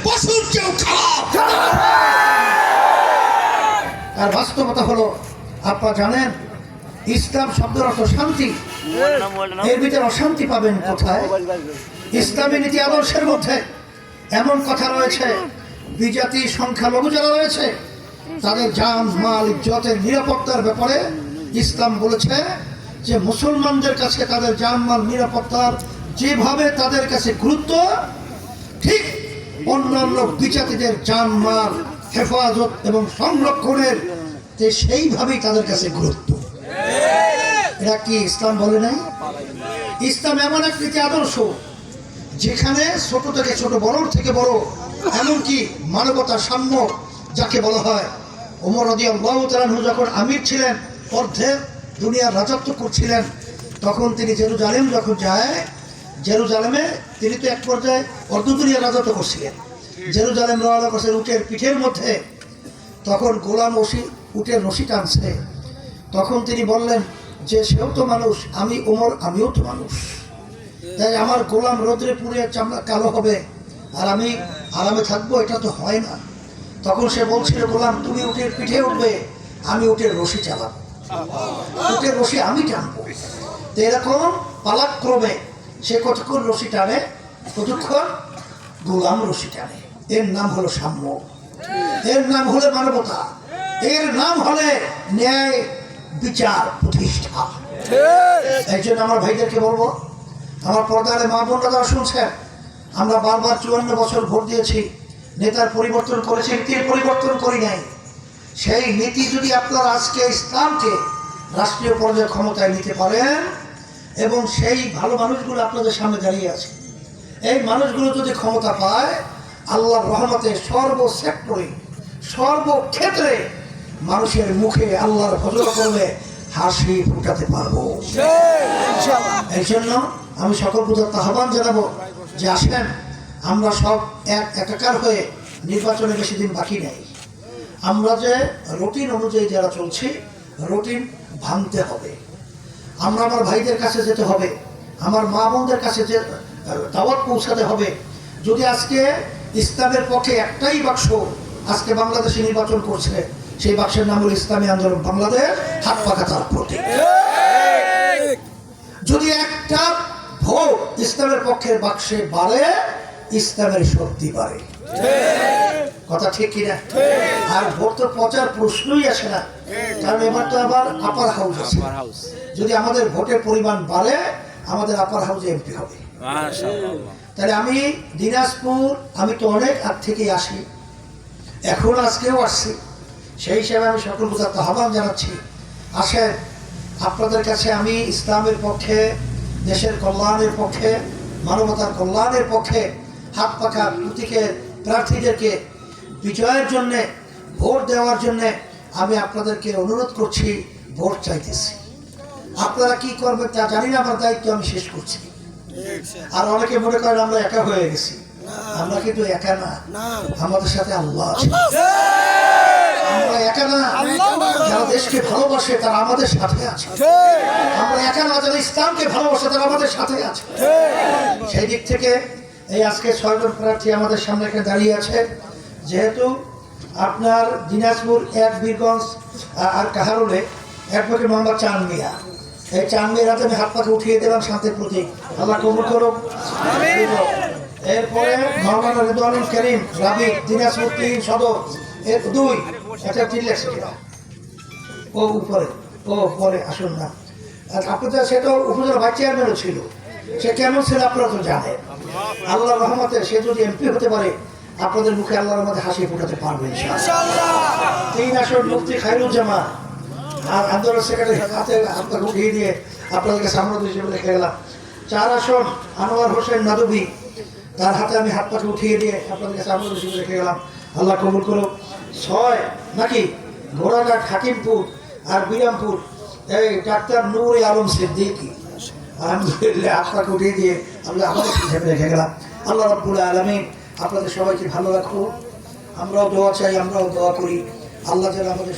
পশুর চেয়েও খারাপ। আর বাস্তবতা হলো, আপনারা জানেন ইসলাম শব্দের অর্থ শান্তি। এর ভিতরে অশান্তি পাবেন কোথায়? ইসলামী নীতি আদর্শের মধ্যে এমন কথা রয়েছে, বিজাতি সংখ্যালঘু যারা রয়েছে তাদের জান মাল ইজ্জতের নিরাপত্তার ব্যাপারে ইসলাম বলেছে যে মুসলমানদের কাছে তাদের জান মাল নিরাপত্তার যেভাবে তাদের কাছে গুরুত্ব, ঠিক অন্যান্য বিজাতিদের জান মাল হেফাজত এবং সংরক্ষণের সেইভাবেই তাদের কাছে গুরুত্ব। এটা কি ইসলাম বলে নাই? ইসলাম এমন এক নীতি আদর্শ যেখানে ছোট থেকে ছোট, বড় থেকে বড়, এমনকি মানবতার সাম্য যাকে বলা হয়। ওমর রাদিয়াল্লাহু তাআলা আনহু যখন আমির ছিলেন, অর্ধেক দুনিয়ার রাজত্ব করছিলেন, তখন তিনি জেরুজালেম যখন যায়, জেরুজালেমে তিনি তো এক পর্যায়ে অর্ধ দুনিয়ার রাজত্ব করছিলেন। জেরুজালেম রওনা করছেন উটের পিঠের মধ্যে, তখন গোলাম উটের রশি টানছে। তখন তিনি বললেন যে সেও তো মানুষ, আমি ওমর আমিও তো মানুষ, তাই আমার গোলাম রোদ্রে পুড়ে চামড়া কালো হবে আর আমি আরামে থাকবো, এটা তো হয় না। তখন সে বলছিল, গোলাম তুমি উটের পিঠে উঠবে, আমি উটের রশি চালাবো, উটের রশি আমি টানবো। তো এরকম পালাক্রমে সে কতক্ষণ রশি টানে, কতক্ষণ গোলাম রশি টানে। এর নাম হলো সাম্য, এর নাম হলো মানবতা, এর নাম হলে ন্যায় বিচার প্রতিষ্ঠা। এই জন্য আমার ভাইদেরকে বলবো, আমার পর্দারে মা বোনরা যারা শুনছেন, আমরা বারবার 54 বছর ভোট দিয়েছি, নেতার পরিবর্তন করেছি, নীতির পরিবর্তন করি নাই। সেই নীতি যদি আপনারা আজকে ইসলামকে রাষ্ট্রীয় পর্যায়ে ক্ষমতায় নিতে পারেন, এবং সেই ভালো মানুষগুলো আপনাদের সামনে দাঁড়িয়ে আছে, এই মানুষগুলো যদি ক্ষমতা পায়, আল্লাহর রহমতে সর্বসেক্টরে সর্বক্ষেত্রে মানুষের মুখে আল্লাহর ফজল করলে হাসি ফুটাতে পারবো। এই জন্য আমি সকল পূজার আহ্বান জানাবো যে আসেন আমরা সব একাকার হয়ে, নির্বাচনে বেশি দিন বাকি নেই, আমরা যে রুটিন অনুযায়ী যারা চলছি, রুটিন ভাঙতে হবে। আমরা আমার ভাইদের কাছে যেতে হবে, আমার মা বোনদের কাছে যে দাওয়াত পৌঁছাতে হবে। যদি আজকে ইসলামের পক্ষে একটাই বাক্স আজকে বাংলাদেশে নির্বাচন করছে, সেই বাক্সের নাম হলো ইসলামী আন্দোলন বাংলাদেশ, হাত পাখা তার প্রতীক। যদি একটা ভোট ইসলামের পক্ষের বাক্সে বাড়ে, ইসলামের শক্তি বাড়ে। কথা ঠিক কিনা? আর ভোট তো পচার প্রশ্নই আসে না, কারণ এবার তো আবার আপার হাউস আছে। যদি আমাদের ভোটের পরিমাণ বাড়ে, আমাদের আপার হাউসে এমপি হবে। তাহলে আমি দিনাজপুর, আমি তো অনেক আগ থেকেই আসি, এখন আজকেও আসছি, সেই হিসাবে আমি সকল পূজার আহ্বান জানাচ্ছি, আসেন আপনাদের কাছে আমি ইসলামের পক্ষে, দেশের কল্যাণের পক্ষে, মানবতার কল্যাণের পক্ষে হাত পাখা প্রতীকের প্রার্থীদেরকে বিজয়ের জন্যে, ভোট দেওয়ার জন্যে আমি আপনাদেরকে অনুরোধ করছি, ভোট চাইতেছি। আপনারা কি করবেন তা জানি না, আমার দায়িত্ব আমি শেষ করছি। আর অনেকে মনে করেন আমরা একা হয়ে গেছি, আমরা কিন্তু একা না, আমাদের সাথে আল্লাহ আছে। আমরা একা না, যারা দেশকে ভালোবাসে তারা আমাদের সাথে আছে। আমরা একা না, যারা ইসলামকে ভালোবাসে তারা আমাদের সাথে আছে। সেই দিক থেকে এই আজকে 6 জন প্রার্থী আমাদের সামনে এখানে দাঁড়িয়ে আছে। যেহেতু আপনার দিনাজপুর 1 বীরগঞ্জ আর কাহারুলে অ্যাডভোকেট মোহাম্মদ চাঁদ মিয়া, এই চাঁদ মিয়ার হাতে আমি হাত পাখা উঠিয়ে দিলাম শান্তির প্রতীক, আল্লাহ কবুল করুক। এরপরে মাওলানা রেদওয়ানুল করিম রাবি, দিনাজপুর 3 সদর, 2 একটা টিলেক্স, ও উপরে, ও পরে আসুন না। আপনাদের সেটা উপজেলা ভাইস চেয়ারম্যানও ছিল, সে কেমন ছিল আপনারা তো জানেন। আল্লাহর রহমতে সে যদি এমপি হতে পারে, আপনাদের মুখে আল্লাহর রহমতে হাসি ফুটাতে পারবে ইনশাআল্লাহ। 3 আসন মুফতি খায়রুজ্জামান আর আন্দোলন সেক্রেটারি হাতে আপনাকে উঠিয়ে দিয়ে আপনাদেরকে সামনে হিসেবে রেখে গেলাম। 4 আসন আনোয়ার হোসেন নাদবী, তার হাতে আমি হাত পাখা উঠিয়ে দিয়ে আপনাদেরকে সামনে হিসেবে রেখে গেলাম, আল্লাহ কবুল করুক। 6 নাকি ঘোড়াঘাট হাকিমপুর আর বিরামপুর, এই ডাক্তার নূরে আলম সিদ্দিকী, আলহামদুলিল্লাহ আপনাকে উঠিয়ে দিয়ে আমরা আমাদের হিসেবে রেখে গেলাম। আল্লাহ রাব্বুল আলামিন আপনাদের সবাইকে ভালো রাখুন। আমরাও দোয়া চাই, আমরাও দোয়া করি, আল্লাহ যেন আমাদের